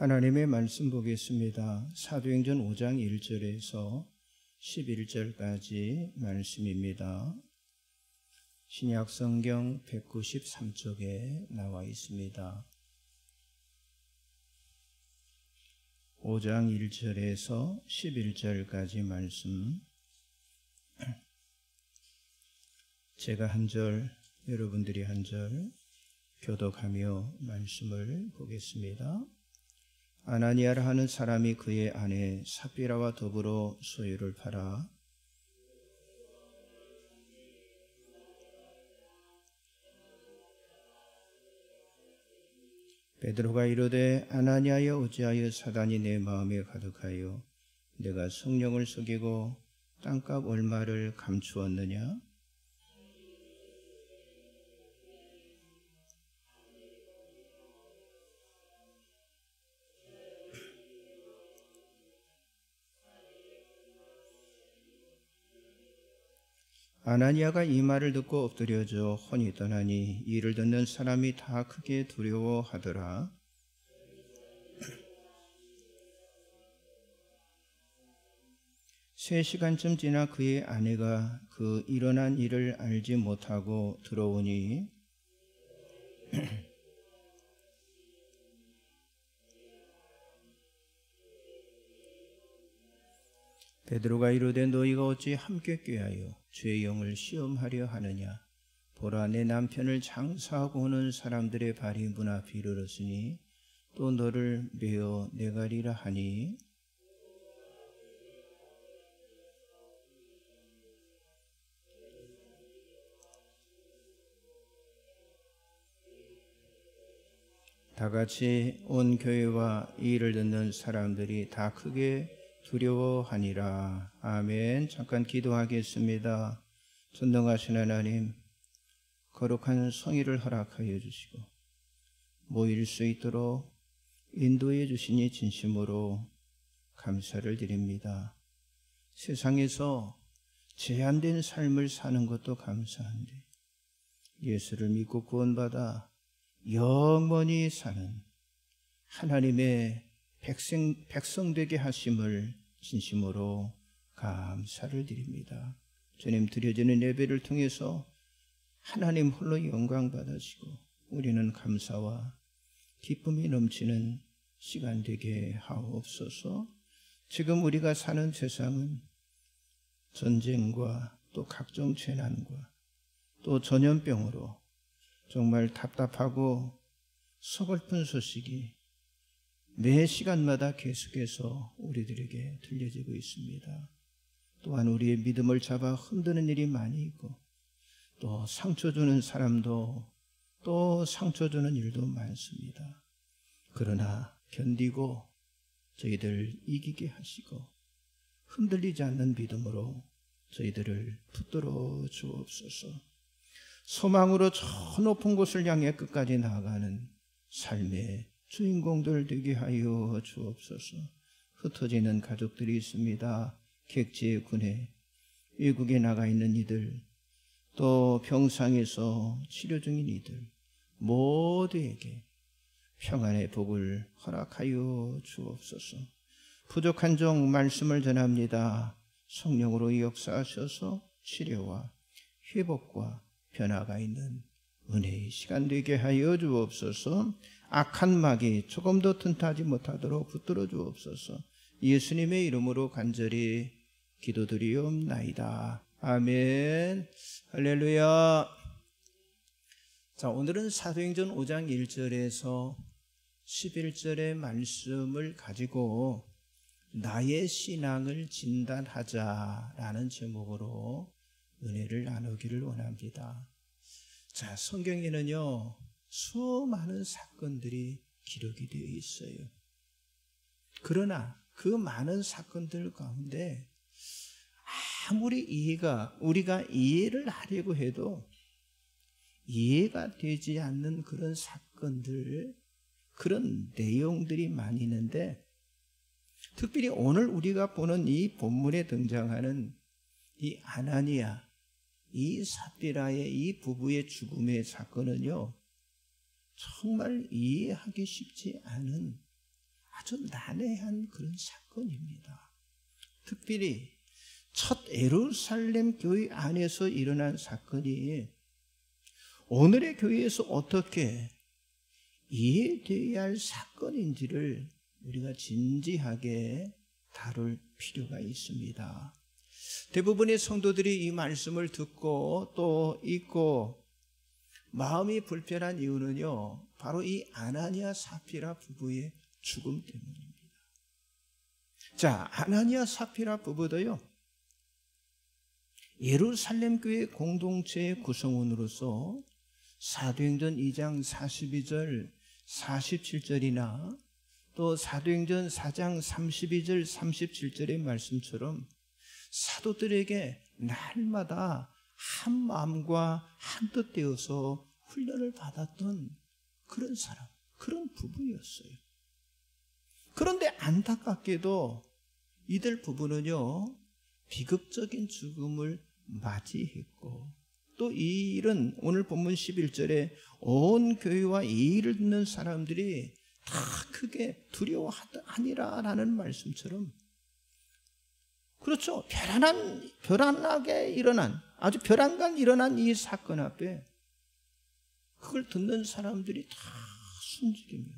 하나님의 말씀 보겠습니다. 사도행전 5장 1절에서 11절까지 말씀입니다. 신약성경 193쪽에 나와 있습니다. 5장 1절에서 11절까지 말씀, 제가 한 절, 여러분들이 한 절 교독하며 말씀을 보겠습니다. 아나니아라 하는 사람이 그의 아내 삽비라와 더불어 소유를 팔아 베드로가 이르되 아나니아여 어찌하여 사단이 내 마음에 가득하여 내가 성령을 속이고 땅값 얼마를 감추었느냐? 아나니아가 이 말을 듣고 엎드려져 혼이 떠나니 이를 듣는 사람이 다 크게 두려워하더라. 세 시간쯤 지나 그의 아내가 그 일어난 일을 알지 못하고 들어오니 베드로가 이르되 너희가 어찌 함께 꾀하여 주의 영을 시험하려 하느냐? 보라, 내 남편을 장사하고 오는 사람들의 발이 문 앞에 이르렀으니 또 너를 메어 내가리라 하니 다같이 온 교회와 이 일을 듣는 사람들이 다 크게 두려워하니라. 아멘. 잠깐 기도하겠습니다. 전능하신 하나님, 거룩한 성의를 허락하여 주시고 모일 수 있도록 인도해 주시니 진심으로 감사를 드립니다. 세상에서 제한된 삶을 사는 것도 감사한데 예수를 믿고 구원받아 영원히 사는 하나님의 백성 되게 하심을 진심으로 감사를 드립니다. 주님, 드려지는 예배를 통해서 하나님 홀로 영광 받으시고 우리는 감사와 기쁨이 넘치는 시간 되게 하옵소서. 지금 우리가 사는 세상은 전쟁과 또 각종 재난과 또 전염병으로 정말 답답하고 서글픈 소식이 매 시간마다 계속해서 우리들에게 들려지고 있습니다. 또한 우리의 믿음을 잡아 흔드는 일이 많이 있고 또 상처 주는 사람도 또 상처 주는 일도 많습니다. 그러나 견디고 저희들 이기게 하시고 흔들리지 않는 믿음으로 저희들을 붙들어 주옵소서. 소망으로 저 높은 곳을 향해 끝까지 나아가는 삶의 주인공들 되게 하여 주옵소서. 흩어지는 가족들이 있습니다. 객지의 군에 외국에 나가 있는 이들, 또 병상에서 치료 중인 이들 모두에게 평안의 복을 허락하여 주옵소서. 부족한 종 말씀을 전합니다. 성령으로 역사하셔서 치료와 회복과 변화가 있는 은혜의 시간 되게 하여 주옵소서. 악한 마귀 조금도 튼트하지 못하도록 붙들어 주옵소서. 예수님의 이름으로 간절히 기도드리옵나이다. 아멘. 할렐루야. 자, 오늘은 사도행전 5장 1절에서 11절의 말씀을 가지고 나의 신앙을 진단하자라는 제목으로 은혜를 나누기를 원합니다. 자, 성경에는요 수많은 사건들이 기록이 되어 있어요. 그러나 그 많은 사건들 가운데 아무리 우리가 이해를 하려고 해도 이해가 되지 않는 그런 사건들, 그런 내용들이 많이 있는데, 특별히 오늘 우리가 보는 이 본문에 등장하는 이 아나니아, 이 삽비라의 이 부부의 죽음의 사건은요 정말 이해하기 쉽지 않은 아주 난해한 그런 사건입니다. 특별히 첫 예루살렘 교회 안에서 일어난 사건이 오늘의 교회에서 어떻게 이해되어야 할 사건인지를 우리가 진지하게 다룰 필요가 있습니다. 대부분의 성도들이 이 말씀을 듣고 또 읽고 마음이 불편한 이유는요, 바로 이 아나니아 사피라 부부의 죽음 때문입니다. 자, 아나니아 사피라 부부도요, 예루살렘 교회 공동체의 구성원으로서 사도행전 2장 42절 47절이나 또 사도행전 4장 32절 37절의 말씀처럼 사도들에게 날마다 한 마음과 한 뜻 되어서 훈련을 받았던 그런 사람, 그런 부부였어요. 그런데 안타깝게도 이들 부부는요, 비극적인 죽음을 맞이했고, 또 이 일은 오늘 본문 11절에 온 교회와 이 일을 듣는 사람들이 다 크게 두려워하니라라는 말씀처럼, 그렇죠, 벼랑하게 일어난, 아주 벼랑간 일어난 이 사건 앞에 그걸 듣는 사람들이 다 숨죽이며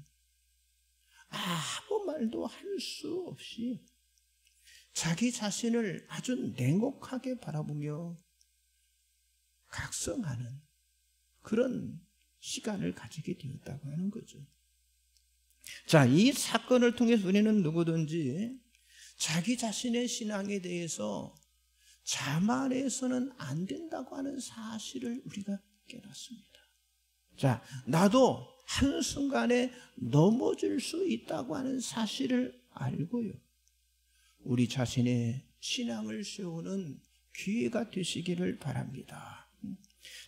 아무 말도 할 수 없이 자기 자신을 아주 냉혹하게 바라보며 각성하는 그런 시간을 가지게 되었다고 하는 거죠. 자, 이 사건을 통해서 우리는 누구든지 자기 자신의 신앙에 대해서 자만해서는 안 된다고 하는 사실을 우리가 깨닫습니다. 자, 나도 한순간에 넘어질 수 있다고 하는 사실을 알고요, 우리 자신의 신앙을 세우는 기회가 되시기를 바랍니다.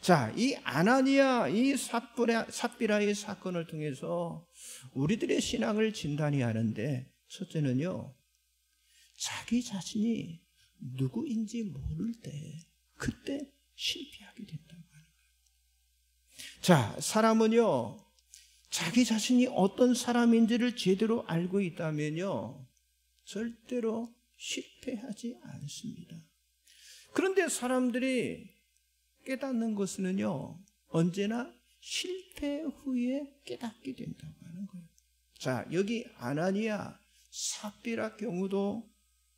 자, 이 아나니아, 이 삽비라의 사건을 통해서 우리들의 신앙을 진단해야 하는데, 첫째는요, 자기 자신이 누구인지 모를 때 그때 실패하게 된다고 하는 거예요. 자, 사람은요, 자기 자신이 어떤 사람인지를 제대로 알고 있다면요, 절대로 실패하지 않습니다. 그런데 사람들이 깨닫는 것은요, 언제나 실패 후에 깨닫게 된다고 하는 거예요. 자, 여기 아나니아 삽비라 경우도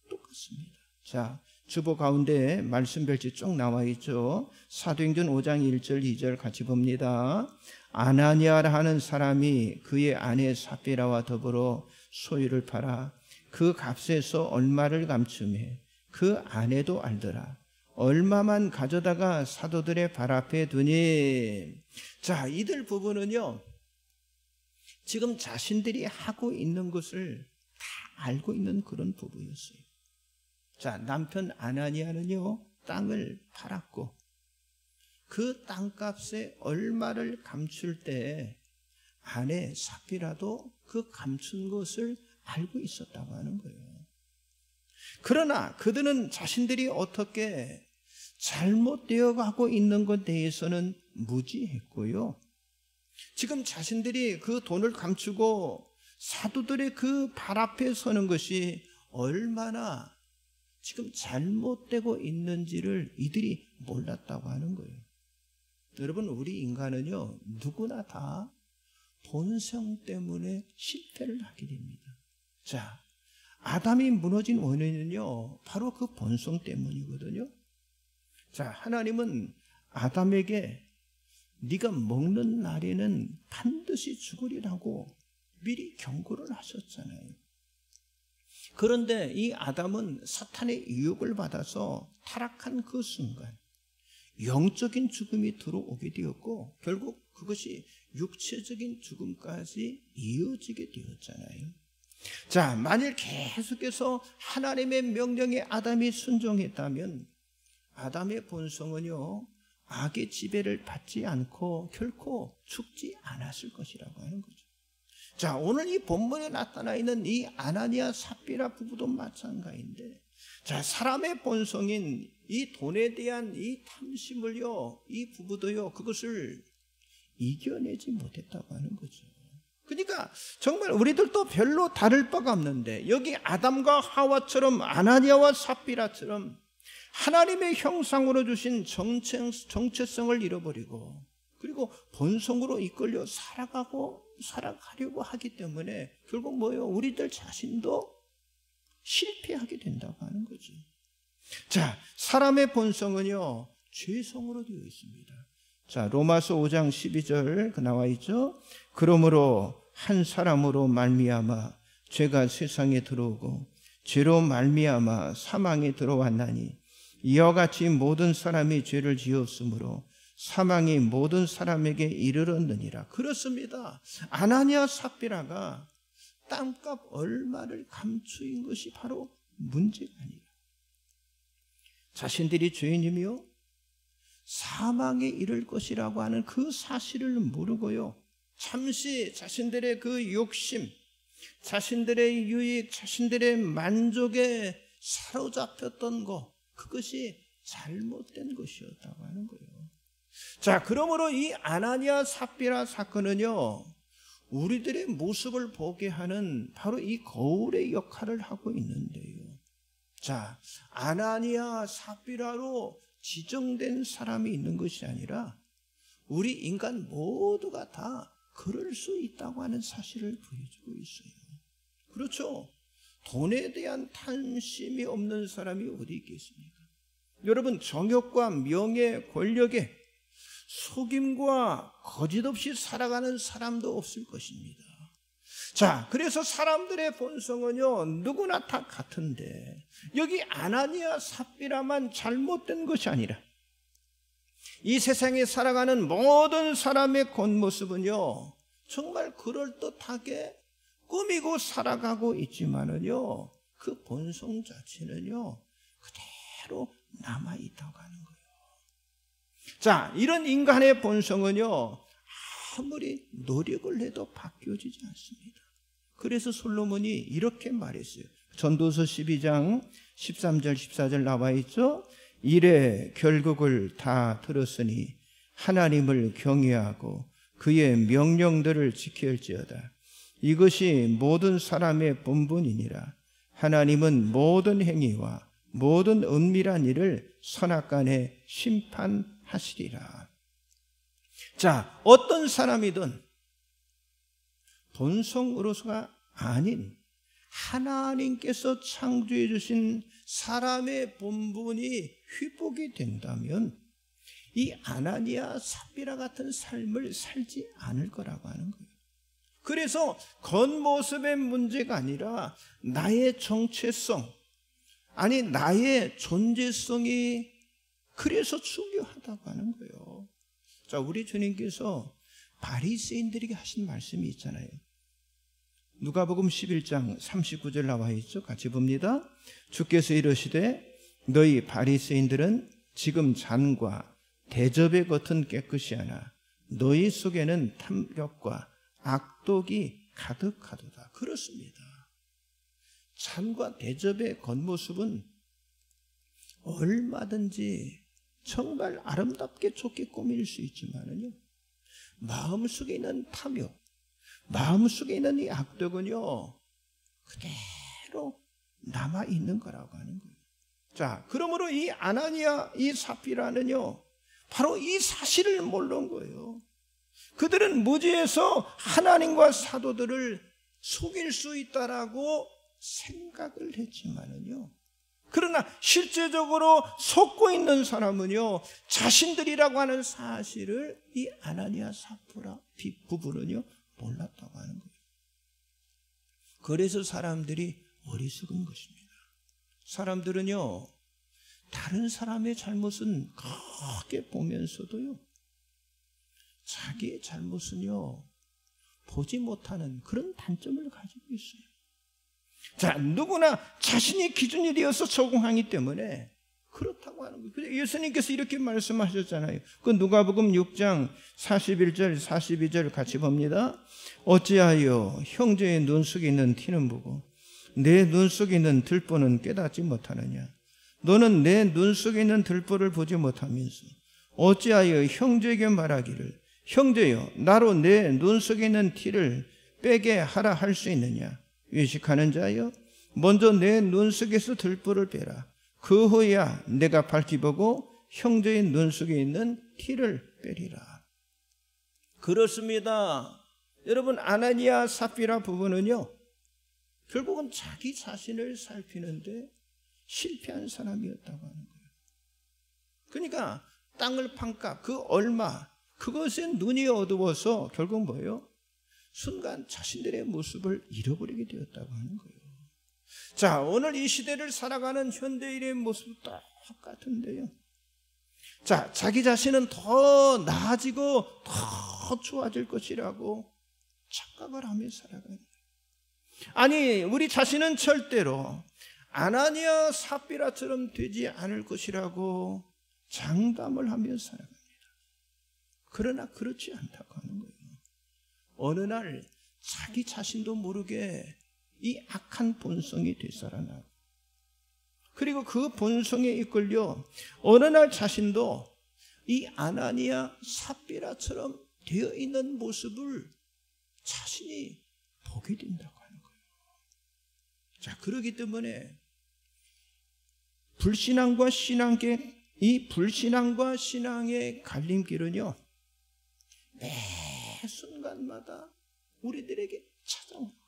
똑같습니다. 자, 주보 가운데 말씀별지 쭉 나와 있죠. 사도행전 5장 1절 2절 같이 봅니다. 아나니아라 하는 사람이 그의 아내 삽비라와 더불어 소유를 팔아 그 값에서 얼마를 감춤해 그 아내도 알더라. 얼마만 가져다가 사도들의 발 앞에 두니. 자, 이들 부부는요, 지금 자신들이 하고 있는 것을 다 알고 있는 그런 부부였어요. 자, 남편 아나니아는요, 땅을 팔았고 그 땅값에 얼마를 감출 때 아내 삽비라도 그 감춘 것을 알고 있었다고 하는 거예요. 그러나 그들은 자신들이 어떻게 잘못되어 가고 있는 것에 대해서는 무지했고요, 지금 자신들이 그 돈을 감추고 사도들의 그 발 앞에 서는 것이 얼마나 지금 잘못되고 있는지를 이들이 몰랐다고 하는 거예요. 여러분, 우리 인간은요, 누구나 다 본성 때문에 실패를 하게 됩니다. 자, 아담이 무너진 원인은요, 바로 그 본성 때문이거든요. 자, 하나님은 아담에게 네가 먹는 날에는 반드시 죽으리라고 미리 경고를 하셨잖아요. 그런데 이 아담은 사탄의 유혹을 받아서 타락한 그 순간 영적인 죽음이 들어오게 되었고, 결국 그것이 육체적인 죽음까지 이어지게 되었잖아요. 자, 만일 계속해서 하나님의 명령에 아담이 순종했다면 아담의 본성은요, 악의 지배를 받지 않고 결코 죽지 않았을 것이라고 하는 거죠. 자, 오늘 이 본문에 나타나 있는 이 아나니아 삽비라 부부도 마찬가지인데, 자, 사람의 본성인 이 돈에 대한 이 탐심을요, 이 부부도요, 그것을 이겨내지 못했다고 하는 거죠. 그러니까 자, 정말 우리들도 별로 다를 바가 없는데 여기 아담과 하와처럼 아나니아와 삽비라처럼 하나님의 형상으로 주신 정체성을 잃어버리고 그리고 본성으로 이끌려 살아가려고 하기 때문에 결국 뭐예요? 우리들 자신도 실패하게 된다고 하는 거죠. 자, 사람의 본성은요, 죄성으로 되어 있습니다. 자, 로마서 5장 12절 나와 있죠. 그러므로 한 사람으로 말미암아 죄가 세상에 들어오고 죄로 말미암아 사망이 들어왔나니 이와 같이 모든 사람이 죄를 지었으므로 사망이 모든 사람에게 이르렀느니라. 그렇습니다. 아나니아 삽비라가 땅값 얼마를 감추인 것이 바로 문제가 아니라 자신들이 죄인이며 사망에 이를 것이라고 하는 그 사실을 모르고요, 잠시 자신들의 그 욕심, 자신들의 유익, 자신들의 만족에 사로잡혔던 것, 그것이 잘못된 것이었다고 하는 거예요. 자, 그러므로 이 아나니아 삽비라 사건은요, 우리들의 모습을 보게 하는 바로 이 거울의 역할을 하고 있는데요. 자, 아나니아 삽비라로 지정된 사람이 있는 것이 아니라 우리 인간 모두가 다 그럴 수 있다고 하는 사실을 보여주고 있어요. 그렇죠? 돈에 대한 탐심이 없는 사람이 어디 있겠습니까? 여러분, 정욕과 명예, 권력에 속임과 거짓 없이 살아가는 사람도 없을 것입니다. 자, 그래서 사람들의 본성은요, 누구나 다 같은데 여기 아나니아 삽비라만 잘못된 것이 아니라 이 세상에 살아가는 모든 사람의 겉모습은요, 정말 그럴듯하게 꾸미고 살아가고 있지만은요, 그 본성 자체는요, 그대로 남아있다고 하는 거예요. 자, 이런 인간의 본성은요, 아무리 노력을 해도 바뀌어지지 않습니다. 그래서 솔로몬이 이렇게 말했어요. 전도서 12장 13절 14절 나와 있죠. 이래 결국을 다 들었으니 하나님을 경외하고 그의 명령들을 지킬지어다. 이것이 모든 사람의 본분이니라. 하나님은 모든 행위와 모든 은밀한 일을 선악간에 심판하시리라. 자, 어떤 사람이든 본성으로서가 아닌 하나님께서 창조해 주신 사람의 본분이 휘복이 된다면 이 아나니아 삽비라 같은 삶을 살지 않을 거라고 하는 거예요. 그래서 겉모습의 문제가 아니라 나의 정체성, 아니 나의 존재성이 그래서 중요하다고 하는 거예요. 자, 우리 주님께서 바리새인들에게 하신 말씀이 있잖아요. 누가복음 11장 39절 나와 있죠. 같이 봅니다. 주께서 이르시되 너희 바리새인들은 지금 잔과 대접의 겉은 깨끗이 하나 너희 속에는 탐욕과 악독이 가득하도다. 그렇습니다. 잔과 대접의 겉모습은 얼마든지 정말 아름답게 좋게 꾸밀 수 있지만은요, 마음속에 있는 탐욕, 마음속에 있는 이 악독은요, 그대로 남아있는 거라고 하는 거예요. 자, 그러므로 이 아나니아, 이 삽비라는요, 바로 이 사실을 모르는 거예요. 그들은 무지에서 하나님과 사도들을 속일 수 있다라고 생각을 했지만은요, 그러나 실제적으로 속고 있는 사람은요, 자신들이라고 하는 사실을 이 아나니아 삽비라 부부는요, 몰랐다고 하는 거예요. 그래서 사람들이 어리석은 것입니다. 사람들은요, 다른 사람의 잘못은 크게 보면서도요, 자기의 잘못은요, 보지 못하는 그런 단점을 가지고 있어요. 자, 누구나 자신이 기준이 되어서 적응하기 때문에 그렇다고 하는 거예요. 예수님께서 이렇게 말씀하셨잖아요. 그 누가복음 6장 41절 42절 같이 봅니다. 어찌하여 형제의 눈 속에 있는 티는 보고 내 눈 속에 있는 들보는 깨닫지 못하느냐. 너는 내 눈 속에 있는 들보를 보지 못하면서 어찌하여 형제에게 말하기를 형제여 나로 내 눈 속에 있는 티를 빼게 하라 할 수 있느냐? 외식하는 자여, 먼저 내 눈 속에서 들불을 빼라. 그 후에야 내가 밝히 보고 형제의 눈 속에 있는 티를 빼리라. 그렇습니다. 여러분, 아나니아 삽비라 부부는요, 결국은 자기 자신을 살피는데 실패한 사람이었다고 하는 거예요. 그러니까 땅을 판가 그 얼마, 그것에 눈이 어두워서 결국 뭐예요? 순간 자신들의 모습을 잃어버리게 되었다고 하는 거예요. 자, 오늘 이 시대를 살아가는 현대인의 모습도 똑같은데요. 자, 자기 자신은 더 나아지고 더 좋아질 것이라고 착각을 하며 살아가는 거예요. 아니, 우리 자신은 절대로 아나니아 삽비라처럼 되지 않을 것이라고 장담을 하며 살아갑니다. 그러나 그렇지 않다고 하는 거예요. 어느 날 자기 자신도 모르게 이 악한 본성이 되살아나고, 그리고 그 본성에 이끌려 어느 날 자신도 이 아나니아 삽비라처럼 되어 있는 모습을 자신이 보게 된다고 하는 거예요. 자, 그렇기 때문에 불신앙과 신앙계, 이 불신앙과 신앙의 갈림길은요, 매 순간마다 우리들에게 찾아오는 거예요.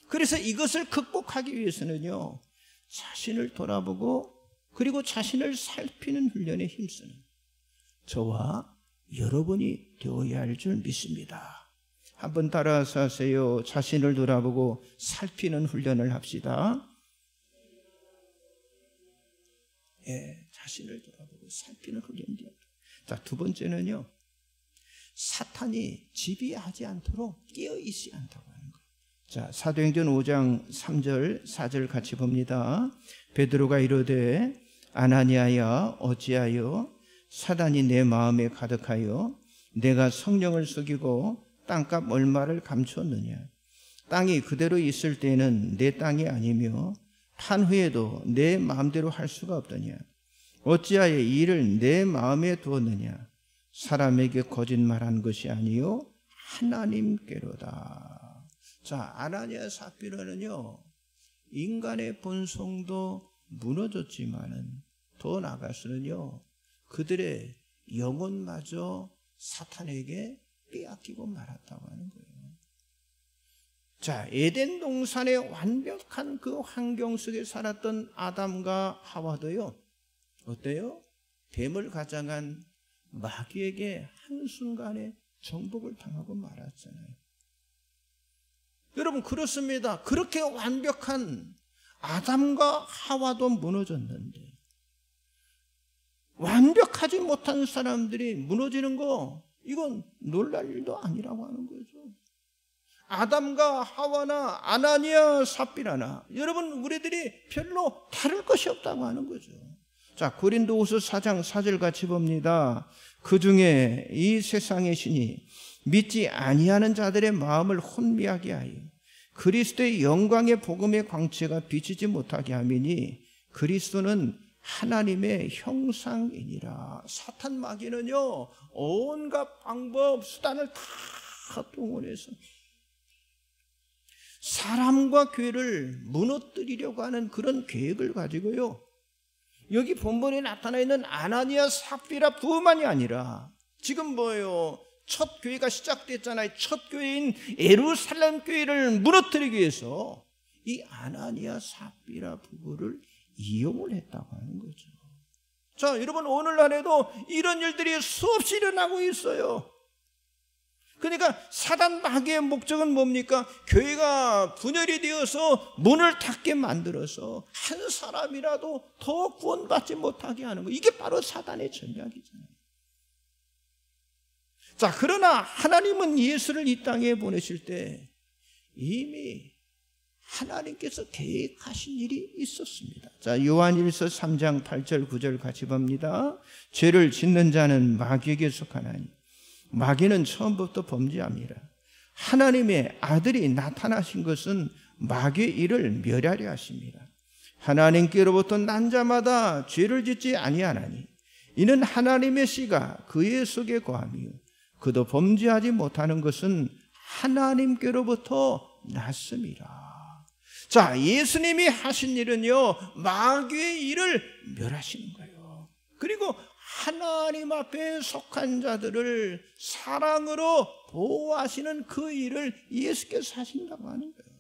그래서 이것을 극복하기 위해서는요, 자신을 돌아보고 그리고 자신을 살피는 훈련에 힘쓰는 저와 여러분이 되어야 할 줄 믿습니다. 한번 따라서 하세요. 자신을 돌아보고 살피는 훈련을 합시다. 예, 자신을 돌아보고 살피는 훈련이요. 자, 두 번째는요, 사탄이 지배하지 않도록 깨어있지 않다고 하는 거예요. 자, 사도행전 5장 3절 4절 같이 봅니다. 베드로가 이르되 아나니아야, 어찌하여 사단이 내 마음에 가득하여 내가 성령을 속이고 땅값 얼마를 감추었느냐? 땅이 그대로 있을 때는 내 땅이 아니며 판 후에도 내 마음대로 할 수가 없더냐? 어찌하여 이 일을 내 마음에 두었느냐? 사람에게 거짓말한 것이 아니요 하나님께로다. 자, 아나니아 삽비라는요, 인간의 본성도 무너졌지만은 더 나아가서는요, 그들의 영혼마저 사탄에게 빼앗기고 말았다고 하는 거예요. 자, 에덴 동산의 완벽한 그 환경 속에 살았던 아담과 하와도요, 어때요? 뱀을 가장한 마귀에게 한순간에 정복을 당하고 말았잖아요. 여러분, 그렇습니다. 그렇게 완벽한 아담과 하와도 무너졌는데, 완벽하지 못한 사람들이 무너지는 거, 이건 놀랄 일도 아니라고 하는 거죠. 아담과 하와나 아나니아 삽비라나, 여러분, 우리들이 별로 다를 것이 없다고 하는 거죠. 자, 고린도후서 4장 4절 같이 봅니다. 그 중에 이 세상의 신이 믿지 아니하는 자들의 마음을 혼미하게 하여 그리스도의 영광의 복음의 광채가 비치지 못하게 함이니 그리스도는 하나님의 형상이니라. 사탄 마귀는요, 온갖 방법, 수단을 다 동원해서 사람과 교회를 무너뜨리려고 하는 그런 계획을 가지고요, 여기 본문에 나타나 있는 아나니아 삽비라 부부만이 아니라 지금 뭐예요? 첫 교회가 시작됐잖아요. 첫 교회인 예루살렘 교회를 무너뜨리기 위해서 이 아나니아 삽비라 부부를 이용을 했다고 하는 거죠. 자, 여러분, 오늘날에도 이런 일들이 수없이 일어나고 있어요. 그러니까 사단 마귀의 목적은 뭡니까? 교회가 분열이 되어서 문을 닫게 만들어서 한 사람이라도 더 구원받지 못하게 하는 거. 이게 바로 사단의 전략이잖아요. 자, 그러나 하나님은 예수를 이 땅에 보내실 때 이미 하나님께서 계획하신 일이 있었습니다. 자, 요한일서 3장 8절 9절 같이 봅니다. 죄를 짓는 자는 마귀에게 속하나니 마귀는 처음부터 범죄함이라. 하나님의 아들이 나타나신 것은 마귀의 일을 멸하려 하십니다. 하나님께로부터 난 자마다 죄를 짓지 아니하나니 이는 하나님의 씨가 그의 속에 거하며 그도 범죄하지 못하는 것은 하나님께로부터 났음이라. 자, 예수님이 하신 일은요, 마귀의 일을 멸하시는 거예요. 그리고 하나님 앞에 속한 자들을 사랑으로 보호하시는 그 일을 예수께서 하신다고 하는 거예요.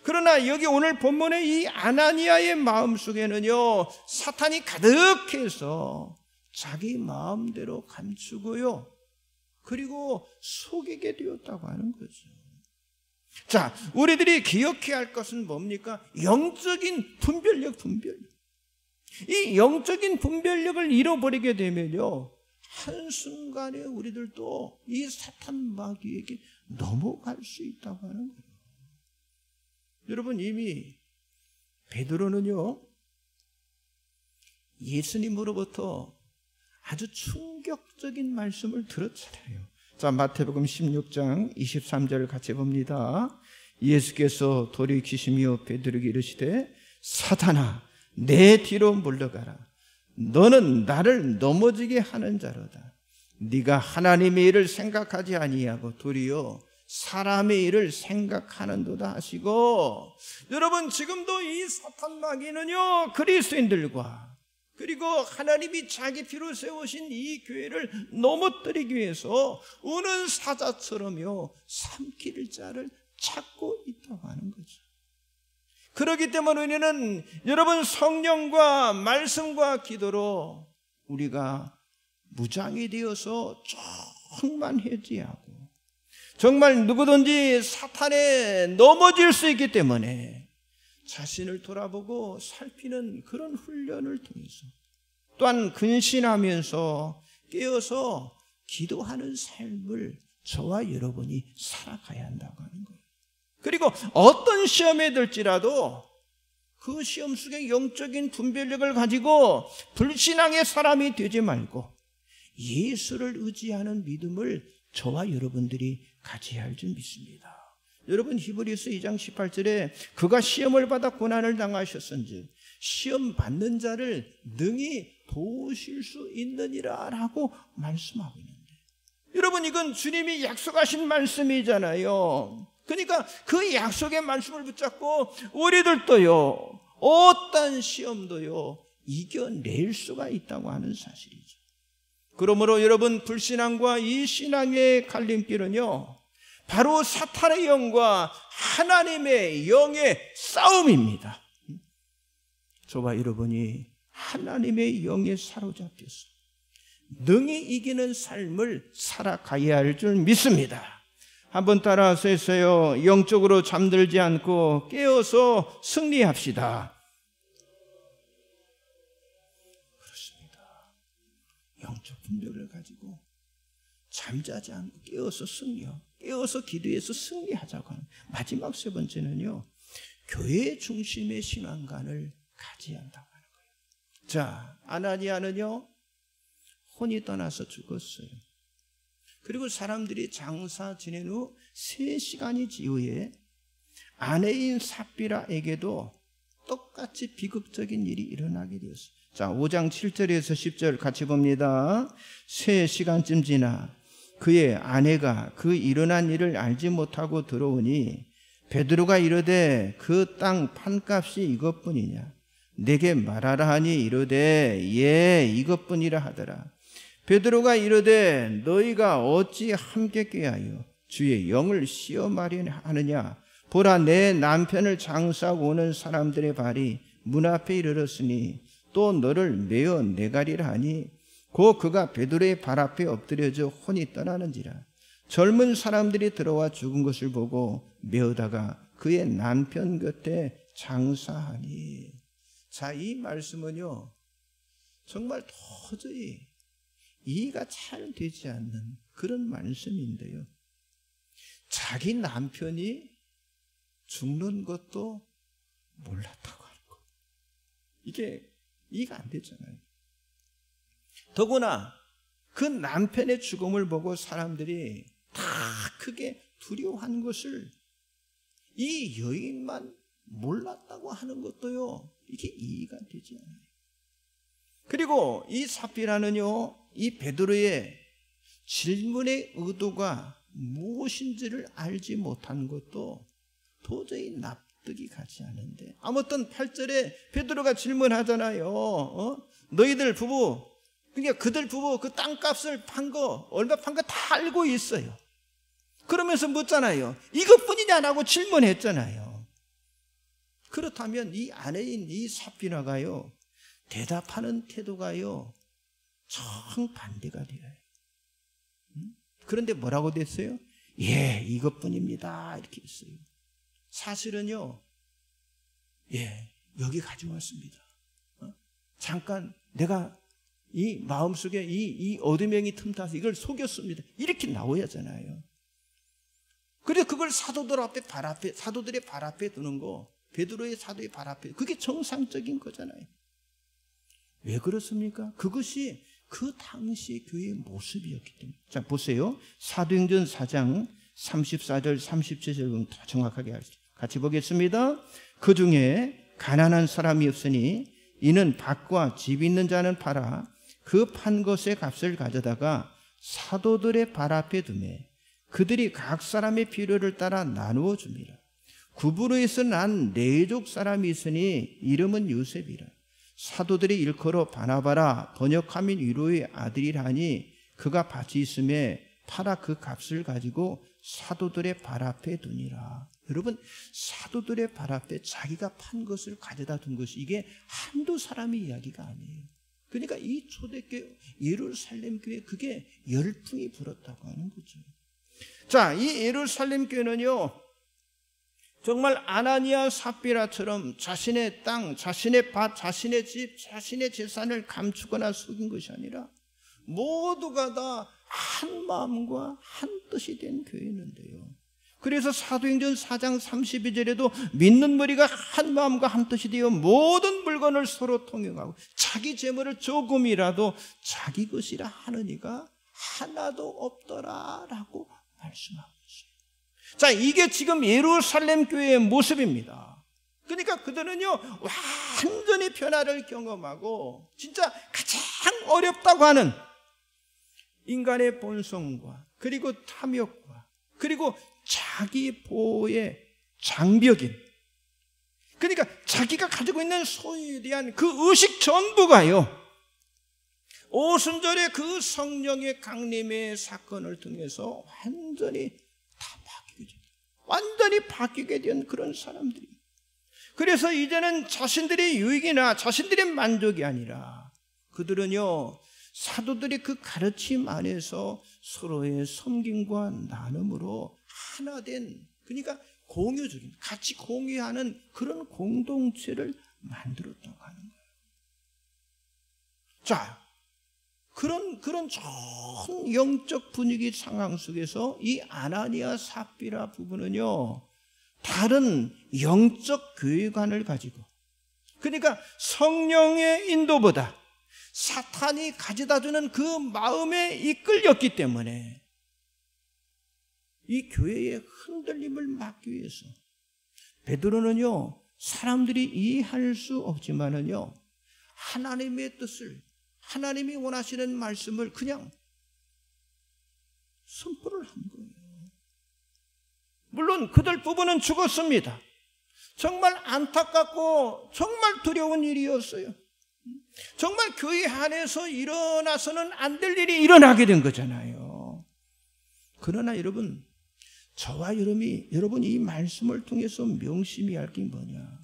그러나 여기 오늘 본문의 이 아나니아의 마음속에는요, 사탄이 가득해서 자기 마음대로 감추고요, 그리고 속이게 되었다고 하는 거죠. 자, 우리들이 기억해야 할 것은 뭡니까? 영적인 분별력. 이 영적인 분별력을 잃어버리게 되면요, 한순간에 우리들도 이 사탄 마귀에게 넘어갈 수 있다고 하는 거예요. 여러분, 이미 베드로는요, 예수님으로부터 아주 충격적인 말씀을 들었잖아요. 자, 마태복음 16장 23절을 같이 봅니다. 예수께서 돌이키시며 베드로에게 이르시되 사탄아, 내 뒤로 물러가라. 너는 나를 넘어지게 하는 자로다. 네가 하나님의 일을 생각하지 아니하고 도리어 사람의 일을 생각하는도다 하시고, 여러분, 지금도 이 사탄 마귀는요, 그리스도인들과 그리고 하나님이 자기 피로 세우신 이 교회를 넘어뜨리기 위해서 우는 사자처럼요, 삼킬 자를 찾고 있다고 하는 거죠. 그렇기 때문에 우리는 여러분, 성령과 말씀과 기도로 우리가 무장이 되어서 충만해지하고, 정말 누구든지 사탄에 넘어질 수 있기 때문에 자신을 돌아보고 살피는 그런 훈련을 통해서, 또한 근신하면서 깨어서 기도하는 삶을 저와 여러분이 살아가야 한다고 하는 거예요. 그리고 어떤 시험에 들지라도 그 시험 속에 영적인 분별력을 가지고 불신앙의 사람이 되지 말고 예수를 의지하는 믿음을 저와 여러분들이 가져야 할 줄 믿습니다. 여러분, 히브리서 2장 18절에 그가 시험을 받아 고난을 당하셨은즉 시험 받는 자를 능히 도우실 수 있느니라 라고 말씀하고 있는데, 여러분, 이건 주님이 약속하신 말씀이잖아요. 그러니까 그 약속의 말씀을 붙잡고 우리들도요, 어떤 시험도요, 이겨낼 수가 있다고 하는 사실이죠. 그러므로 여러분, 불신앙과 이 신앙의 갈림길은요, 바로 사탄의 영과 하나님의 영의 싸움입니다. 저와 여러분이 하나님의 영에 사로잡혀서 능히 이기는 삶을 살아가야 할 줄 믿습니다. 한번 따라서 했어요. 영적으로 잠들지 않고 깨어서 승리합시다. 그렇습니다. 영적 분별을 가지고 잠자지 않고 깨어서 깨어서 기도해서 승리하자고 하는 마지막 세 번째는요, 교회 중심의 신앙관을 가져야 한다고 하는 거예요. 자, 아나니아는요, 혼이 떠나서 죽었어요. 그리고 사람들이 장사 지낸 후 3시간이 이후에 아내인 삽비라에게도 똑같이 비극적인 일이 일어나게 되었어요. 자, 5장 7절에서 10절 같이 봅니다. 3시간쯤 지나 그의 아내가 그 일어난 일을 알지 못하고 들어오니 베드로가 이르되 그 땅 판값이 이것뿐이냐? 내게 말하라 하니 이르되 예, 이것뿐이라 하더라. 베드로가 이르되 너희가 어찌 함께 꾀하여 주의 영을 시험하려 하느냐? 보라, 내 남편을 장사하고 오는 사람들의 발이 문 앞에 이르렀으니 또 너를 메어 내가리라 하니 곧 그가 베드로의 발 앞에 엎드려져 혼이 떠나는지라. 젊은 사람들이 들어와 죽은 것을 보고 메어다가 그의 남편 곁에 장사하니. 자, 이 말씀은요, 정말 도저히 이해가 잘 되지 않는 그런 말씀인데요, 자기 남편이 죽는 것도 몰랐다고 하는 거, 이게 이해가 안 되잖아요. 더구나 그 남편의 죽음을 보고 사람들이 다 크게 두려워한 것을 이 여인만 몰랐다고 하는 것도요, 이게 이해가 되지 않아요. 그리고 이 삽비라는요, 이 베드로의 질문의 의도가 무엇인지를 알지 못한 것도 도저히 납득이 가지 않은데, 아무튼 8절에 베드로가 질문하잖아요. 너희들 부부, 그러니까 그들 부부 그 땅값을 판 거, 얼마 판 거 다 알고 있어요. 그러면서 묻잖아요. 이것뿐이냐라고 질문했잖아요. 그렇다면 이 아내인 이 삽비나가요, 대답하는 태도가요 정반대가 돼요. 그런데 뭐라고 됐어요? 예, 이것뿐입니다, 이렇게 했어요. 사실은요, 예, 여기 가져왔습니다. 잠깐 내가 이 마음속에 이 어두명이 틈타서 이걸 속였습니다, 이렇게 나와야 하잖아요. 그래서 그걸 사도들의 발 앞에 두는 거, 베드로의 사도의 발 앞에, 그게 정상적인 거잖아요. 왜 그렇습니까? 그것이 그 당시 교회의 모습이었기 때문에. 자, 보세요. 사도행전 4장 34절 37절 더 정확하게 같이 보겠습니다. 그 중에 가난한 사람이 없으니 이는 밭과 집 있는 자는 팔아 그 판 것의 값을 가져다가 사도들의 발 앞에 두매 그들이 각 사람의 필요를 따라 나누어 줍니다. 구브로에서 난 네족 사람이 있으니 이름은 요셉이라. 사도들이 일컬어 바나바라 번역하면 위로의 아들이라니 그가 밭이 있음에 팔아 그 값을 가지고 사도들의 발 앞에 두니라. 여러분, 사도들의 발 앞에 자기가 판 것을 가져다 둔 것이 이게 한두 사람의 이야기가 아니에요. 그러니까 이 초대교회 예루살렘 교회 그게 열풍이 불었다고 하는 거죠. 자, 이 예루살렘 교회는요 정말 아나니아 삽비라처럼 자신의 땅, 자신의 밭, 자신의 집, 자신의 재산을 감추거나 속인 것이 아니라 모두가 다 한 마음과 한 뜻이 된 교회였는데요. 그래서 사도행전 4장 32절에도 믿는 무리가 한 마음과 한 뜻이 되어 모든 물건을 서로 통용하고 자기 재물을 조금이라도 자기 것이라 하는 이가 하나도 없더라라고 말씀하고 있어요. 자, 이게 지금 예루살렘 교회의 모습입니다. 그러니까 그들은요 완전히 변화를 경험하고 진짜 가장 어렵다고 하는 인간의 본성과 그리고 탐욕과 그리고 자기 보호의 장벽인, 그러니까 자기가 가지고 있는 소유에 대한 그 의식 전부가요 오순절의 그 성령의 강림의 사건을 통해서 완전히 바뀌게 된 그런 사람들이. 그래서 이제는 자신들의 유익이나 자신들의 만족이 아니라 그들은요 사도들의 그 가르침 안에서 서로의 섬김과 나눔으로 하나 된, 그러니까 공유적인, 같이 공유하는 그런 공동체를 만들었다고 하는 거예요. 자, 그런 좋은 영적 분위기 상황 속에서 이 아나니아 삽비라 부부는요 다른 영적 교회관을 가지고, 그러니까 성령의 인도보다 사탄이 가져다주는 그 마음에 이끌렸기 때문에 이 교회의 흔들림을 막기 위해서 베드로는요 사람들이 이해할 수 없지만은요 하나님의 뜻을, 하나님이 원하시는 말씀을 그냥 선포를 한 거예요. 물론 그들 부부는 죽었습니다. 정말 안타깝고 정말 두려운 일이었어요. 정말 교회 안에서 일어나서는 안 될 일이 일어나게 된 거잖아요. 그러나 여러분, 저와 여러분이 이 말씀을 통해서 명심해야 할 게 뭐냐,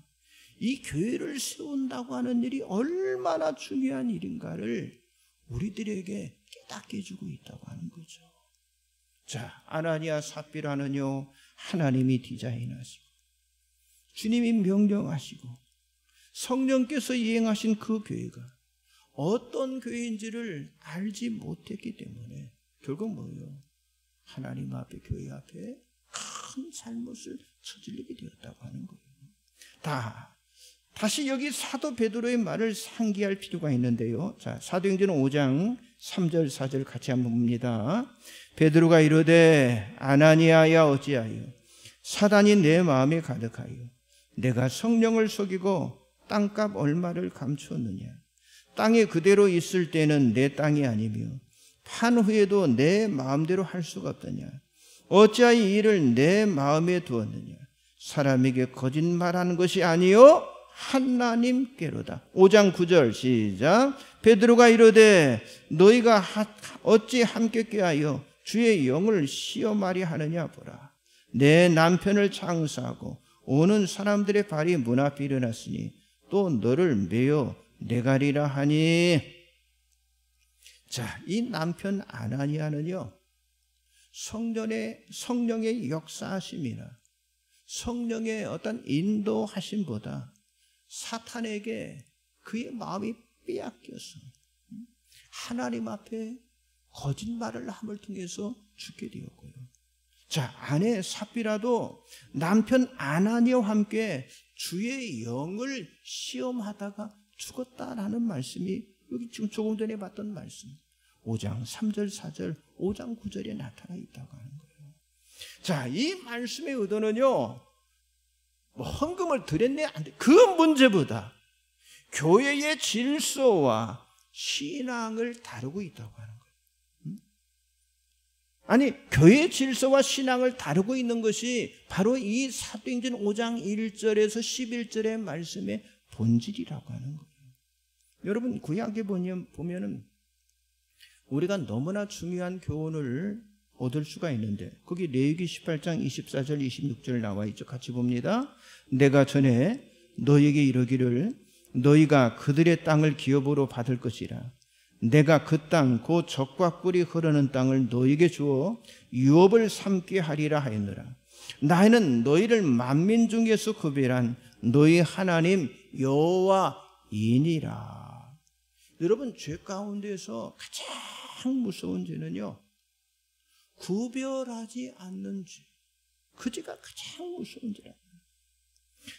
이 교회를 세운다고 하는 일이 얼마나 중요한 일인가를 우리들에게 깨닫게 해주고 있다고 하는 거죠. 자, 아나니아 삽비라는요 하나님이 디자인하시고 주님이 명령하시고 성령께서 이행하신 그 교회가 어떤 교회인지를 알지 못했기 때문에 결국 뭐예요? 하나님 앞에, 교회 앞에 큰 잘못을 저지르게 되었다고 하는 거예요. 다시 여기 사도 베드로의 말을 상기할 필요가 있는데요. 자, 사도행전 5장 3절 4절 같이 한번 봅니다. 베드로가 이르되 아나니아야 어찌하여 사단이 내 마음에 가득하여 내가 성령을 속이고 땅값 얼마를 감추었느냐. 땅에 그대로 있을 때는 내 땅이 아니며 판 후에도 내 마음대로 할 수가 없더냐. 어찌하여 이 일을 내 마음에 두었느냐? 사람에게 거짓말하는 것이 아니요 하나님께로다. 5장 9절 시작. 베드로가 이르되 너희가 어찌 함께 꾀하여 주의 영을 시험하려 하느냐 보라. 내 남편을 장사하고 오는 사람들의 발이 문 앞에 일어났으니 또 너를 메어 내가리라 하니. 자, 이 남편 아나니아는요, 성령의 역사하심이나 성령의 어떤 인도하심보다 사탄에게 그의 마음이 빼앗겨서 하나님 앞에 거짓말을 함을 통해서 죽게 되었고요. 자, 아내 삽비라도 남편 아나니아와 함께 주의 영을 시험하다가 죽었다라는 말씀이 여기 지금 조금 전에 봤던 말씀 5장 3절 4절 5장 9절에 나타나 있다고 하는 거예요. 자, 이 말씀의 의도는요, 뭐 헌금을 드렸네 안 돼, 그 문제보다 교회의 질서와 신앙을 다루고 있다고 하는 거예요. 아니, 교회의 질서와 신앙을 다루고 있는 것이 바로 이 사도행전 5장 1절에서 11절의 말씀의 본질이라고 하는 거예요. 여러분, 구약에 보면은 우리가 너무나 중요한 교훈을 얻을 수가 있는데, 거기 레위기 18장 24절 26절 나와 있죠. 같이 봅니다. 내가 전에 너에게 이르기를 너희가 그들의 땅을 기업으로 받을 것이라. 내가 그 땅 곧 젖과 꿀이 흐르는 땅을 너희에게 주어 유업을 삼게 하리라 하였노라. 나는 너희를 만민 중에서 구별한 너희 하나님 여호와이니라. 여러분, 죄 가운데서 가장 무서운 죄는요, 구별하지 않는 죄. 그 죄가 가장 무서운 죄라.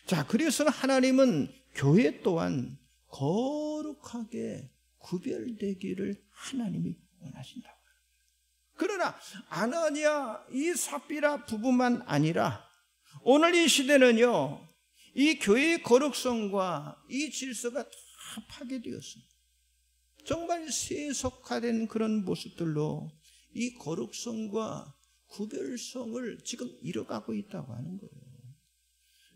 자, 그래서 하나님은 교회 또한 거룩하게 구별되기를 하나님이 원하신다고. 그러나 아나니아 이 삽비라 부부만 아니라 오늘 이 시대는요, 이 교회의 거룩성과 이 질서가 다 파괴되었습니다. 정말 세속화된 그런 모습들로 이 거룩성과 구별성을 지금 잃어가고 있다고 하는 거예요.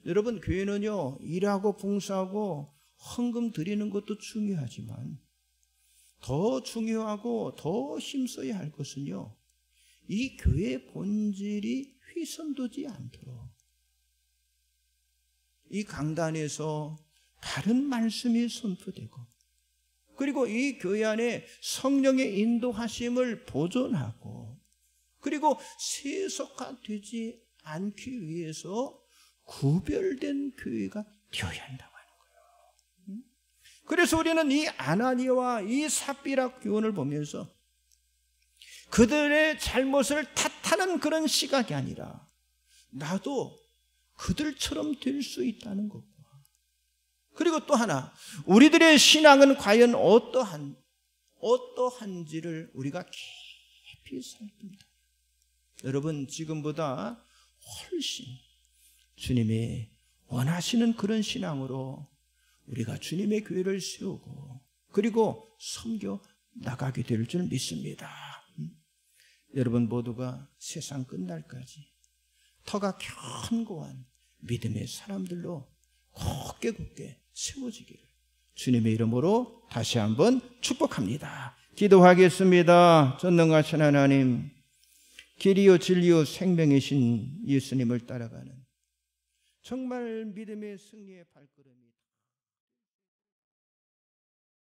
여러분, 교회는요, 일하고 봉사하고 헌금 드리는 것도 중요하지만 더 중요하고 더 힘써야 할 것은요, 이 교회의 본질이 훼손되지 않도록 이 강단에서 다른 말씀이 선포되고, 그리고 이 교회 안에 성령의 인도하심을 보존하고, 그리고 세속화되지 않기 위해서 구별된 교회가 되어야 한다고 하는 거예요. 그래서 우리는 이 아나니아와 이 삽비라 교훈을 보면서 그들의 잘못을 탓하는 그런 시각이 아니라 나도 그들처럼 될 수 있다는 것과, 그리고 또 하나, 우리들의 신앙은 과연 어떠한지를 우리가 깊이 살핍니다. 여러분, 지금보다 훨씬 주님이 원하시는 그런 신앙으로 우리가 주님의 교회를 세우고 그리고 섬겨 나가게 될 줄 믿습니다. 여러분 모두가 세상 끝날까지 터가 견고한 믿음의 사람들로 굳게 세워지기를 주님의 이름으로 다시 한번 축복합니다. 기도하겠습니다. 전능하신 하나님, 길이요 진리요 생명이신 예수님을 따라가는 정말 믿음의 승리의 발걸음이